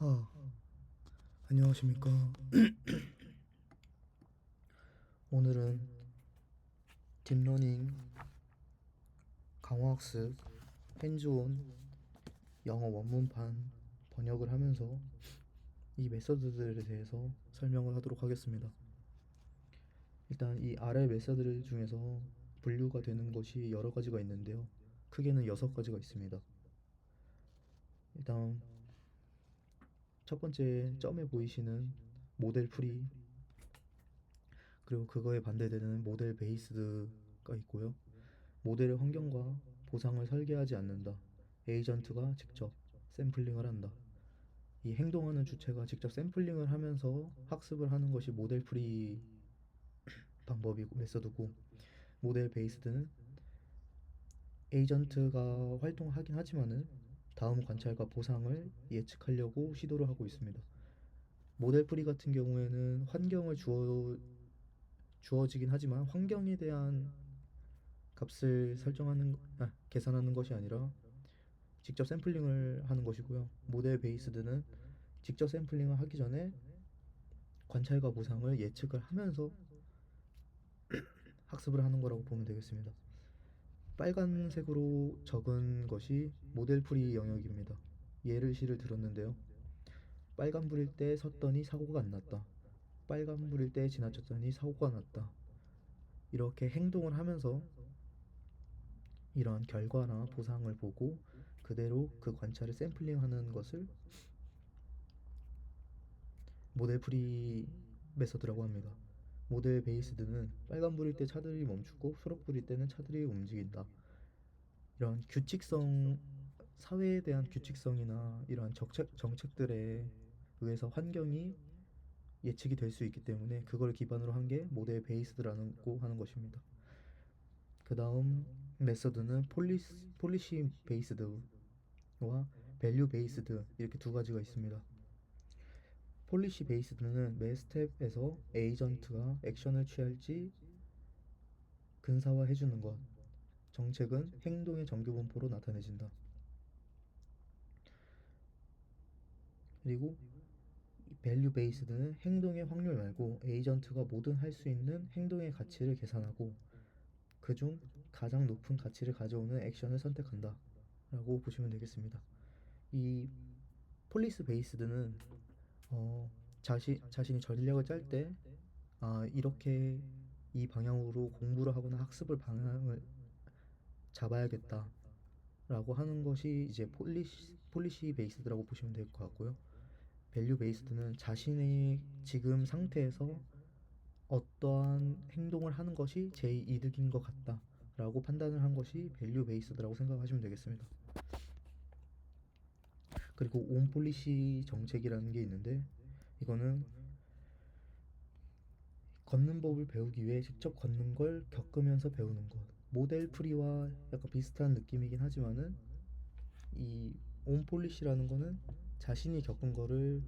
아, 안녕하십니까. 오늘은 딥러닝, 강화학습, 핸즈온, 영어 원문판 번역을 하면서 이 메서드들에 대해서 설명을 하도록 하겠습니다. 일단 이 아래 메서드 중에서 분류가 되는 것이 여러 가지가 있는데요. 크게는 6가지가 있습니다. 일단 첫 번째 점에 보이시는 모델 프리, 그리고 그거에 반대되는 모델 베이스드가 있고요. 모델의 환경과 보상을 설계하지 않는다. 에이전트가 직접 샘플링을 한다. 이 행동하는 주체가 직접 샘플링을 하면서 학습을 하는 것이 모델 프리 방법이고 메서드고, 모델 베이스드는 에이전트가 활동하긴 하지만은 다음 관찰과 보상을 예측하려고 시도를 하고 있습니다. 모델 프리 같은 경우에는 환경을 주어지긴 하지만 환경에 대한 값을 계산하는 것이 아니라 직접 샘플링을 하는 것이고요. 모델 베이스드는 직접 샘플링을 하기 전에 관찰과 보상을 예측을 하면서 학습을 하는 거라고 보면 되겠습니다. 빨간색으로 적은 것이 모델 프리 영역입니다. 예를 들었는데요. 빨간불일 때 섰더니 사고가 안 났다. 빨간불일 때 지나쳤더니 사고가 났다. 이렇게 행동을 하면서 이러한 결과나 보상을 보고 그대로 그 관찰을 샘플링하는 것을 모델 프리 메서드라고 합니다. 모델 베이스드는 빨간불일 때 차들이 멈추고 초록불일 때는 차들이 움직인다. 이런 사회에 대한 규칙성이나 이러한 정책들에 의해서 환경이 예측이 될 수 있기 때문에 그걸 기반으로 한 게 모델 베이스드라고 하는 것입니다. 그 다음 메서드는 폴리시 베이스드와 밸류 베이스드, 이렇게 두 가지가 있습니다. 폴리시 베이스드는 매 스텝에서 에이전트가 액션을 취할지 근사화해주는 것. 정책은 행동의 정규분포로 나타내진다. 그리고 밸류 베이스드는 행동의 확률 말고 에이전트가 뭐든 할 수 있는 행동의 가치를 계산하고 그중 가장 높은 가치를 가져오는 액션을 선택한다 라고 보시면 되겠습니다. 이 폴리스 베이스드는 자신이 전략을 짤 때 이렇게 이 방향으로 공부를 하거나 학습을 방향을 잡아야겠다 라고 하는 것이 이제 폴리시 베이스드라고 보시면 될 것 같고요. 밸류 베이스드는 자신의 지금 상태에서 어떠한 행동을 하는 것이 제일 이득인 것 같다 라고 판단을 한 것이 밸류 베이스드라고 생각하시면 되겠습니다. 그리고 온 폴리시 정책이라는 게 있는데, 이거는 걷는 법을 배우기 위해 직접 걷는 걸 겪으면서 배우는 것. 모델 프리와 약간 비슷한 느낌이긴 하지만은 이 온 폴리시라는 거는 자신이 겪은 거를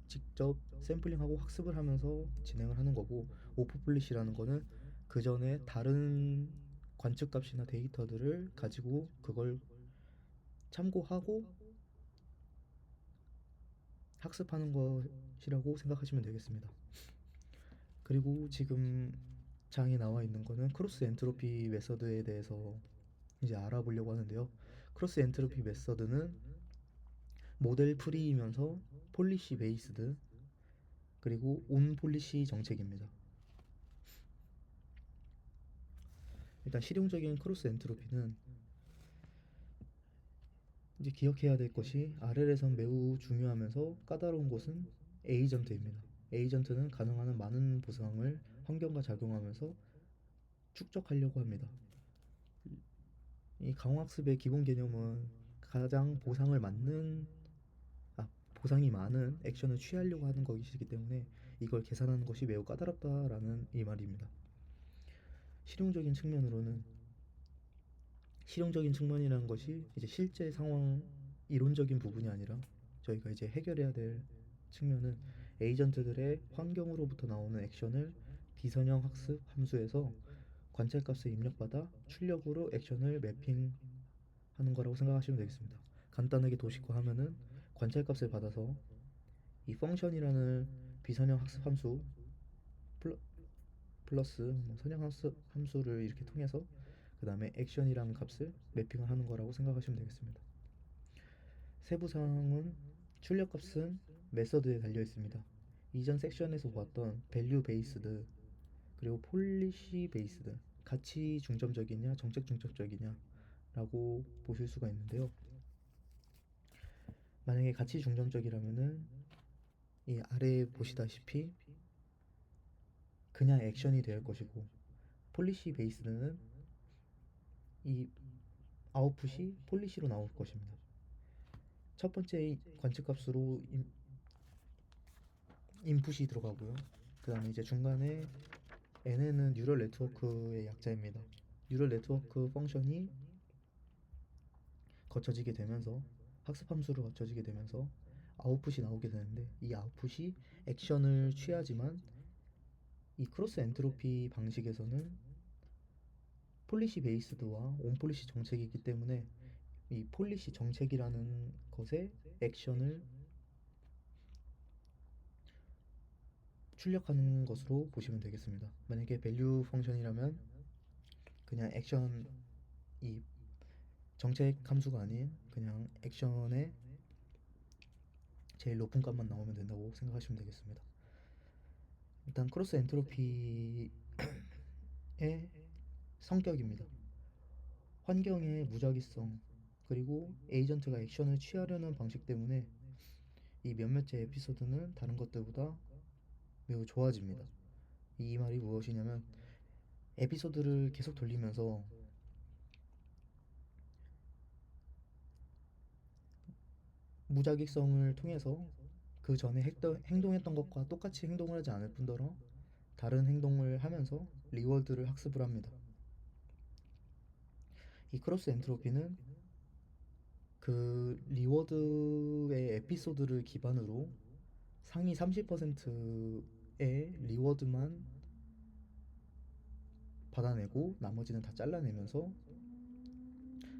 직접 샘플링하고 학습을 하면서 진행을 하는 거고, 오프 폴리시라는 거는 그 전에 다른 관측값이나 데이터들을 가지고 그걸 참고하고 학습하는 것이라고 생각하시면 되겠습니다. 그리고 지금 장에 나와 있는 거는 크로스 엔트로피 메서드에 대해서 이제 알아보려고 하는데요. 크로스 엔트로피 메서드는 모델 프리이면서 폴리시 베이스드, 그리고 온 폴리시 정책입니다. 일단 실용적인 크로스 엔트로피는 이제 기억해야 될 것이, RL에선 매우 중요하면서 까다로운 것은 에이전트입니다. 에이전트는 가능한 한 많은 보상을 환경과 작용하면서 축적하려고 합니다. 이 강화학습의 기본 개념은 가장 보상이 많은 액션을 취하려고 하는 것이기 때문에 이걸 계산하는 것이 매우 까다롭다라는 이 말입니다. 실용적인 측면으로는, 실용적인 측면이라는 것이 이제 실제 상황 이론적인 부분이 아니라 저희가 이제 해결해야 될 측면은 에이전트들의 환경으로부터 나오는 액션을 비선형 학습 함수에서 관찰값을 입력받아 출력으로 액션을 매핑하는 거라고 생각하시면 되겠습니다. 간단하게 도식화하면은 관찰값을 받아서 이 펑션이라는 비선형 학습 함수 플러스 뭐 선형 함수를 이렇게 통해서 그 다음에 액션이라는 값을 매핑을 하는 거라고 생각하시면 되겠습니다. 세부사항은 출력값은 메서드에 달려 있습니다. 이전 섹션에서 보았던 밸류 베이스드 그리고 폴리시 베이스드 가치 중점적이냐 정책 중점적이냐 라고 보실 수가 있는데요. 만약에 가치 중점적이라면은 이 아래에 보시다시피 그냥 액션이 될 것이고, 폴리시 베이스는 이 아웃풋이 폴리시로 나올 것입니다. 첫 번째 관측값으로 인풋이 들어가고요. 그 다음에 이제 중간에 n는 뉴럴 네트워크의 약자입니다. 뉴럴 네트워크 펑션이 거쳐지게 되면서 학습 함수로 거쳐지게 되면서 아웃풋이 나오게 되는데, 이 아웃풋이 액션을 취하지만 이 크로스 엔트로피 방식에서는 폴리시 베이스드와 온 폴리시 정책이기 때문에 이 폴리시 정책이라는 것에 액션을 출력하는 것으로 보시면 되겠습니다. 만약에 밸류 펑션이라면 그냥 액션, 이 정책 함수가 아닌 그냥 액션의 제일 높은 값만 나오면 된다고 생각하시면 되겠습니다. 일단 크로스 엔트로피의 성격입니다. 환경의 무작위성 그리고 에이전트가 액션을 취하려는 방식 때문에 이 몇몇째 에피소드는 다른 것들보다 매우 좋아집니다. 이 말이 무엇이냐면, 에피소드를 계속 돌리면서 무작위성을 통해서 그 전에 행동했던 것과 똑같이 행동을 하지 않을 뿐더러 다른 행동을 하면서 리워드를 학습을 합니다. 이 크로스 엔트로피는 그 리워드의 에피소드를 기반으로 상위 30%의 리워드만 받아내고 나머지는 다 잘라내면서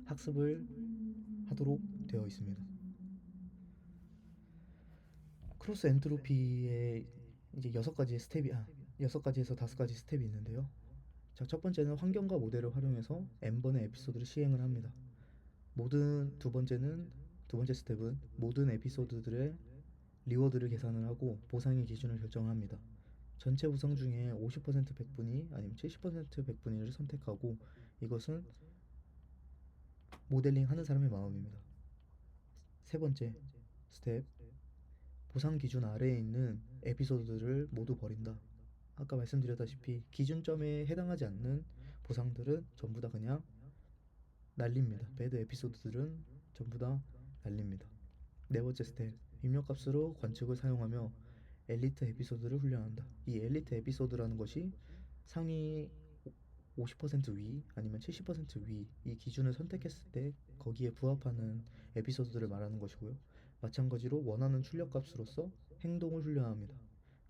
학습을 하도록 되어 있습니다. 크로스 엔트로피의 이제 6가지에서 5가지 스텝이 있는데요. 자, 첫 번째는 환경과 모델을 활용해서 n번의 에피소드를 시행을 합니다. 두 번째 스텝은 모든 에피소드들의 리워드를 계산을 하고 보상의 기준을 결정합니다. 전체 보상 중에 50% 백분위 아니면 70% 백분위를 선택하고, 이것은 모델링 하는 사람의 마음입니다. 세 번째 스텝, 보상 기준 아래에 있는 에피소드들을 모두 버린다. 아까 말씀드렸다시피 기준점에 해당하지 않는 보상들은 전부 다 그냥 날립니다. 배드 에피소드들은 전부 다 날립니다. 네 번째 스텝, 입력값으로 관측을 사용하며 엘리트 에피소드를 훈련한다. 이 엘리트 에피소드라는 것이 상위 50%위 아니면 70%위 이 기준을 선택했을 때 거기에 부합하는 에피소드들을 말하는 것이고요. 마찬가지로 원하는 출력값으로서 행동을 훈련합니다.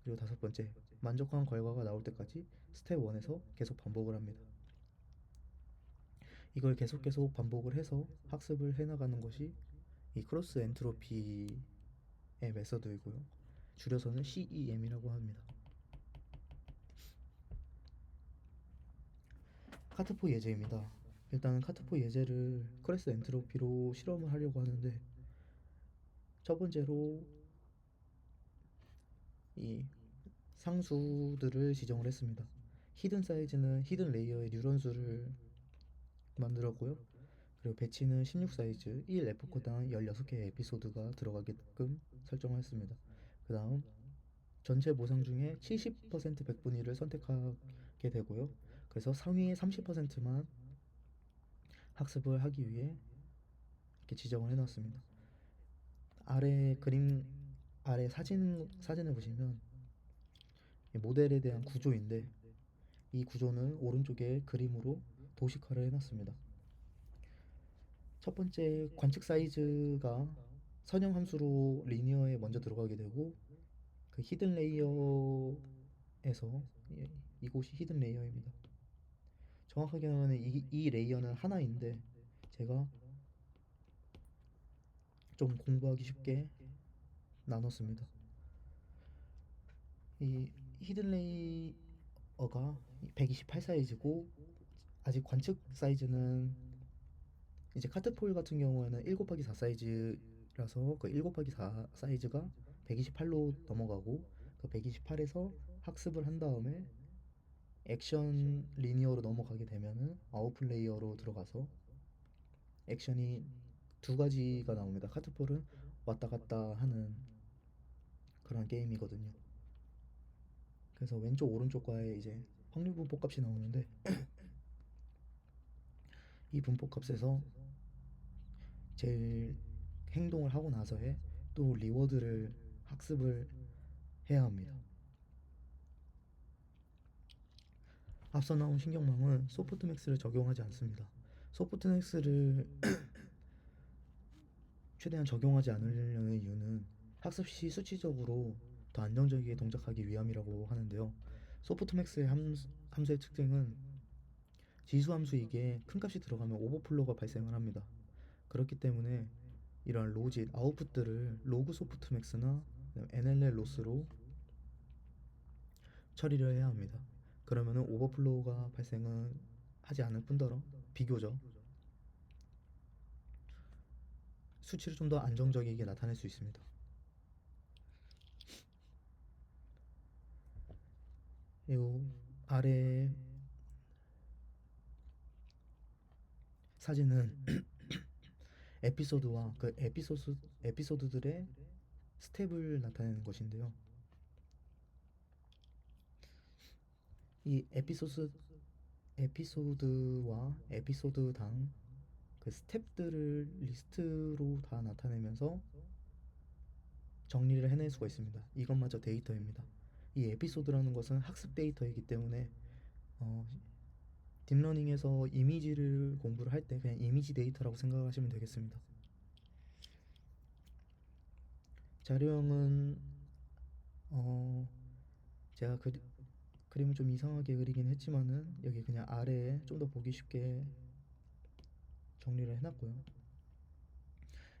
그리고 다섯 번째, 만족한 결과가 나올 때까지 스텝 1에서 계속 반복을 합니다. 이걸 계속 반복을 해서 학습을 해나가는 것이 이 크로스 엔트로피의 메서드이고요. 줄여서는 CEM이라고 합니다. 카트포 예제입니다. 일단 카트포 예제를 크로스 엔트로피로 실험을 하려고 하는데, 첫 번째로 이 상수들을 지정을 했습니다. 히든 사이즈는 히든 레이어의 뉴런수를 만들었고요. 그리고 배치는 16 사이즈 1 F코당 16개의 에피소드가 들어가게끔 설정을 했습니다. 그 다음 전체 보상 중에 70% 백분위를 선택하게 되고요. 그래서 상위의 30%만 학습을 하기 위해 이렇게 지정을 해놨습니다. 아래 사진을 보시면 모델에 대한 구조인데, 이 구조는 오른쪽에 그림으로 도식화를 해놨습니다. 첫 번째 관측 사이즈가 선형 함수로 리니어에 먼저 들어가게 되고, 그 히든 레이어에서 이곳이 히든 레이어입니다. 정확하게 말하면 이 레이어는 하나인데, 제가 좀 공부하기 쉽게 나눴습니다. 이 히든레이어가 128 사이즈고 아직 관측 사이즈는 이제 카트폴 같은 경우에는 1 곱하기 4 사이즈라서 그 1 곱하기 4 사이즈가 128로 넘어가고 그 128에서 학습을 한 다음에 액션 리니어로 넘어가게 되면은 아웃플레이어로 들어가서 액션이 두 가지가 나옵니다. 카트폴은 왔다 갔다 하는 그런 게임이거든요. 그래서 왼쪽 오른쪽과의 이제 확률 분포값이 나오는데 이 분포값에서 제일 행동을 하고 나서에 또 리워드를 학습을 해야 합니다. 앞서 나온 신경망은 소프트맥스를 적용하지 않습니다. 소프트맥스를 최대한 적용하지 않으려는 이유는 학습 시 수치적으로 더 안정적이게 동작하기 위함이라고 하는데요. 소프트맥스의 함수의 특징은 지수 함수이기에 큰 값이 들어가면 오버플로가 발생을 합니다. 그렇기 때문에 이러한 로짓, 아웃풋들을 로그 소프트맥스나 NLL 로스로 처리를 해야 합니다. 그러면은 오버플로우가 발생은 하지 않을 뿐더러 비교적 수치를 좀 더 안정적이게 나타낼 수 있습니다. 이 아래 사진은 에피소드와 그 에피소드들의 스텝을 나타내는 것인데요. 이 에피소드와 에피소드당 그 스텝들을 리스트로 다 나타내면서 정리를 해낼 수가 있습니다. 이것마저 데이터입니다. 이 에피소드라는 것은 학습 데이터이기 때문에 딥러닝에서 이미지를 공부를 할 때 그냥 이미지 데이터라고 생각하시면 되겠습니다. 자료형은 제가 그림을 좀 이상하게 그리긴 했지만은 여기 그냥 아래에 좀 더 보기 쉽게 정리를 해놨고요.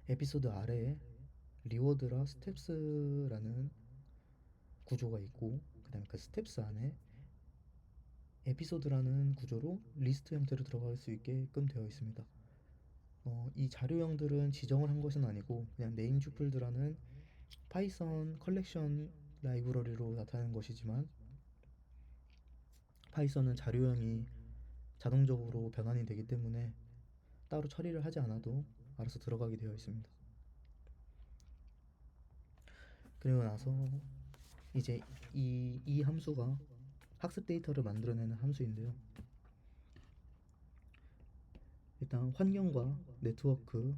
에피소드 아래에 리워드라 스텝스라는 구조가 있고 그 다음에 그 스텝스 안에 에피소드라는 구조로 리스트 형태로 들어갈 수 있게끔 되어 있습니다. 이 자료형들은 지정을 한 것은 아니고 그냥 네임 튜플드라는 파이썬 컬렉션 라이브러리로 나타내는 것이지만 파이썬은 자료형이 자동적으로 변환이 되기 때문에 따로 처리를 하지 않아도 알아서 들어가게 되어 있습니다. 그리고 나서 이제 이 함수가 학습 데이터를 만들어내는 함수인데요. 일단 환경과 네트워크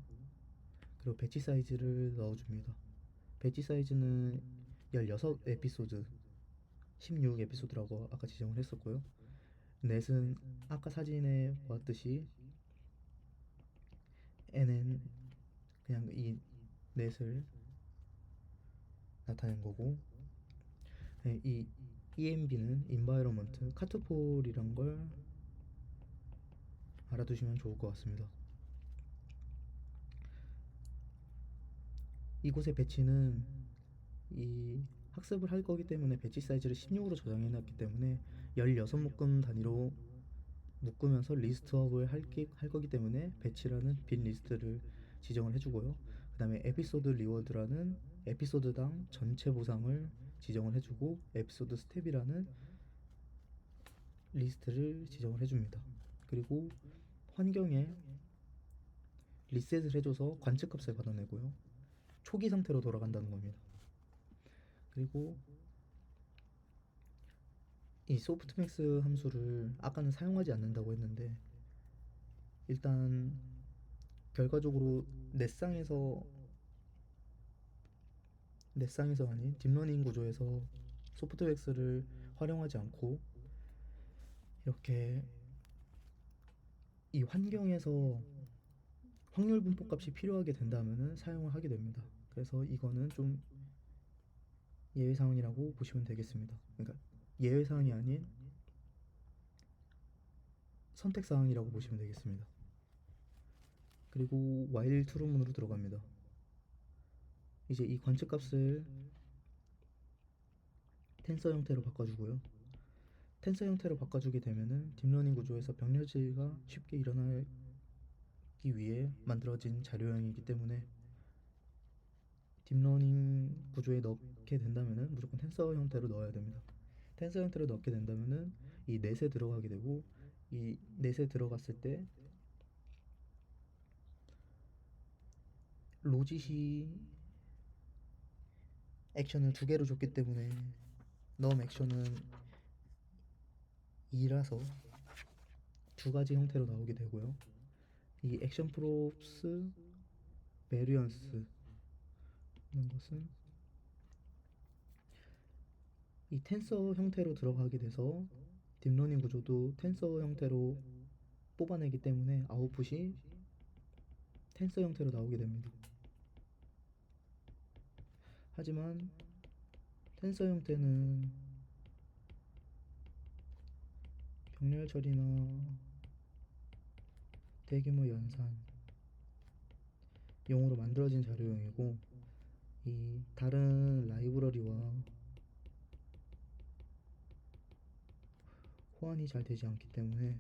그리고 배치 사이즈를 넣어줍니다. 배치 사이즈는 16 에피소드 16 에피소드라고 아까 지정을 했었고요. 넷은 아까 사진에 보았듯이 n은 그냥 이 넷을 나타낸 거고 이 env는 environment 카트폴이란 걸 알아두시면 좋을 것 같습니다. 이곳의 배치는 이 학습을 할 거기 때문에 배치 사이즈를 16으로 저장해 놨기 때문에 16묶음 단위로 묶으면서 리스트업을 할 거기 때문에 배치라는 빈 리스트를 지정을 해주고요. 그 다음에 에피소드 리워드라는 에피소드당 전체 보상을 지정을 해주고 에피소드 스텝이라는 리스트를 지정을 해줍니다. 그리고 환경에 리셋을 해줘서 관측값을 받아내고요. 초기 상태로 돌아간다는 겁니다. 그리고 이 소프트맥스 함수를 아까는 사용하지 않는다고 했는데 일단 결과적으로 넷상에서 아닌 딥러닝 구조에서 소프트맥스를 활용하지 않고 이렇게 이 환경에서 확률 분포 값이 필요하게 된다면 사용을 하게 됩니다. 그래서 이거는 좀 예외사항이라고 보시면 되겠습니다. 그러니까 예외사항이 아닌 선택사항이라고 보시면 되겠습니다. 그리고 while true문으로 들어갑니다. 이제 이 관측값을 텐서 형태로 바꿔주고요. 텐서 형태로 바꿔주게 되면은 딥러닝 구조에서 병렬지가 쉽게 일어나기 위해 만들어진 자료형이기 때문에 딥러닝 구조에 넣게 된다면은 무조건 텐서 형태로 넣어야 됩니다. 텐서 형태로 넣게 된다면은 이 넷에 들어가게 되고, 이 넷에 들어갔을 때 로짓이 액션을 두 개로 줬기 때문에 넘 액션은 2라서 두 가지 형태로 나오게 되고요. 이 액션 프롭스 베리언스는 것은 이 텐서 형태로 들어가게 돼서 딥러닝 구조도 텐서 형태로 뽑아내기 때문에 아웃풋이 텐서 형태로 나오게 됩니다. 하지만 텐서 형태는 병렬 처리나 대규모 연산 용으로 만들어진 자료형이고, 이 다른 라이브러리와 호환이 잘 되지 않기 때문에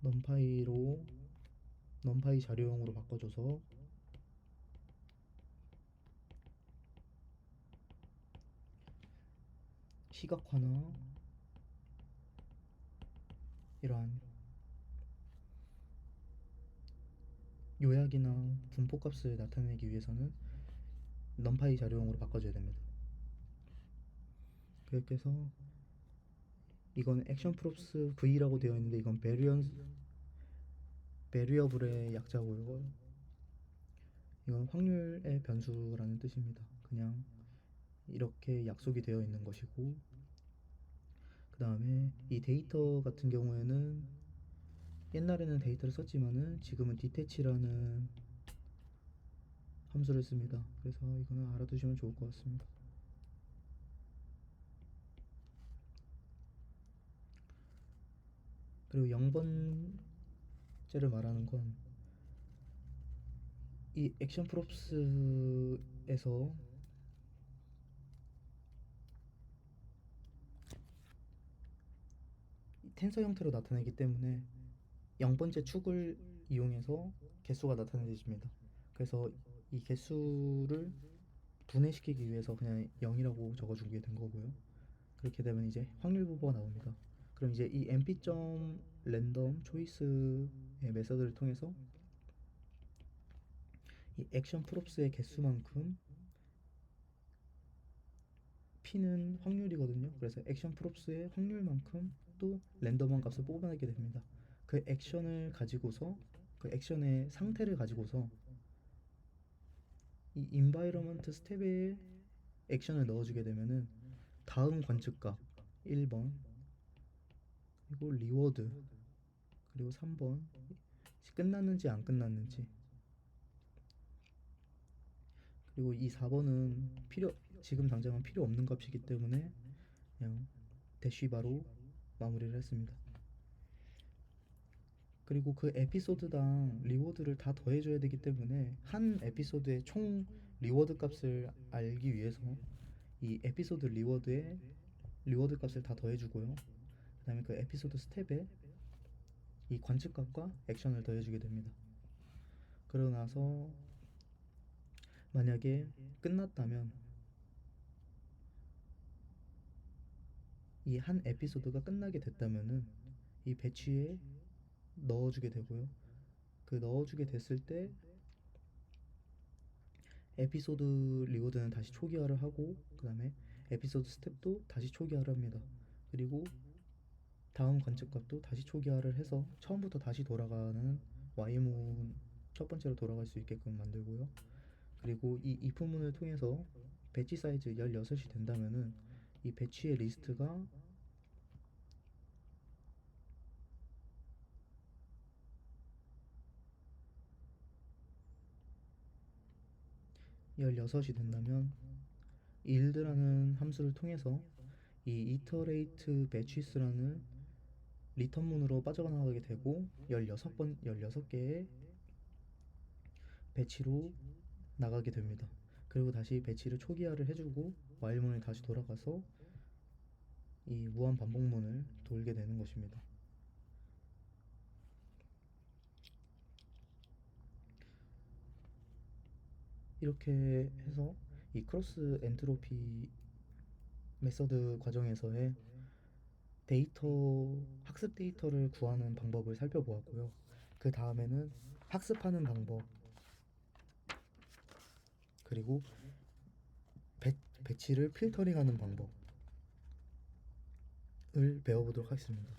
넌파이로 넌파이 자료형으로 바꿔줘서 시각화나 이러한 요약이나 분포값을 나타내기 위해서는 넌파이 자료형으로 바꿔줘야 됩니다. 그렇게 해서 이건 액션 프롭스 V라고 되어 있는데 이건 베리어블의 약자고요. 이건 확률의 변수라는 뜻입니다. 그냥 이렇게 약속이 되어 있는 것이고, 그 다음에 이 데이터 같은 경우에는 옛날에는 데이터를 썼지만은 지금은 디태치라는 함수를 씁니다. 그래서 이거는 알아두시면 좋을 것 같습니다. 그리고 0번째를 말하는 건 이 액션 프롭스에서 텐서 형태로 나타내기 때문에 0번째 축을 이용해서 개수가 나타내집니다. 그래서 이 개수를 분해시키기 위해서 그냥 0이라고 적어주게 된 거고요. 그렇게 되면 이제 확률 부호가 나옵니다. 그럼 이제 이 np.점 랜덤 초이스의 메서드를 통해서 이 액션 프롭스의 개수만큼 p는 확률이거든요. 그래서 액션 프롭스의 확률만큼 또 랜덤한 값을 뽑아내게 됩니다. 그 액션을 가지고서, 그 액션의 상태를 가지고서 이 인바이러먼트 스텝에 액션을 넣어주게 되면은 다음 관측값 1번, 그리고 리워드, 그리고 3번 끝났는지 안 끝났는지, 그리고 이 4번은 지금 당장은 필요 없는 값이기 때문에 그냥 대쉬바로 마무리를 했습니다. 그리고 그 에피소드당 리워드를 다 더해줘야 되기 때문에 한 에피소드의 총 리워드 값을 알기 위해서 이 에피소드 리워드에 리워드 값을 다 더해주고요. 그 다음에 그 에피소드 스텝에 이 관측값과 액션을 더해주게 됩니다. 그러고 나서 만약에 끝났다면 이 한 에피소드가 끝나게 됐다면은 이 배치에 넣어주게 되고요. 그 넣어주게 됐을 때 에피소드 리워드는 다시 초기화를 하고, 그 다음에 에피소드 스텝도 다시 초기화를 합니다. 그리고 다음 관측값도 다시 초기화를 해서 처음부터 다시 돌아가는 Y문 첫 번째로 돌아갈 수 있게끔 만들고요. 그리고 이 if문을 통해서 배치 사이즈 16이 된다면은 이 배치의 리스트가 16이 된다면 yield라는 함수를 통해서 이 iterate batches라는 리턴문으로 빠져나가게 되고 16개의 배치로 나가게 됩니다. 그리고 다시 배치를 초기화를 해주고 와일문에 다시 돌아가서 이 무한 반복문을 돌게 되는 것입니다. 이렇게 해서 이 크로스 엔트로피 메서드 과정에서의 학습 데이터를 구하는 방법을 살펴보았고요. 그 다음에는 학습하는 방법, 그리고 배치를 필터링하는 방법을 배워보도록 하겠습니다.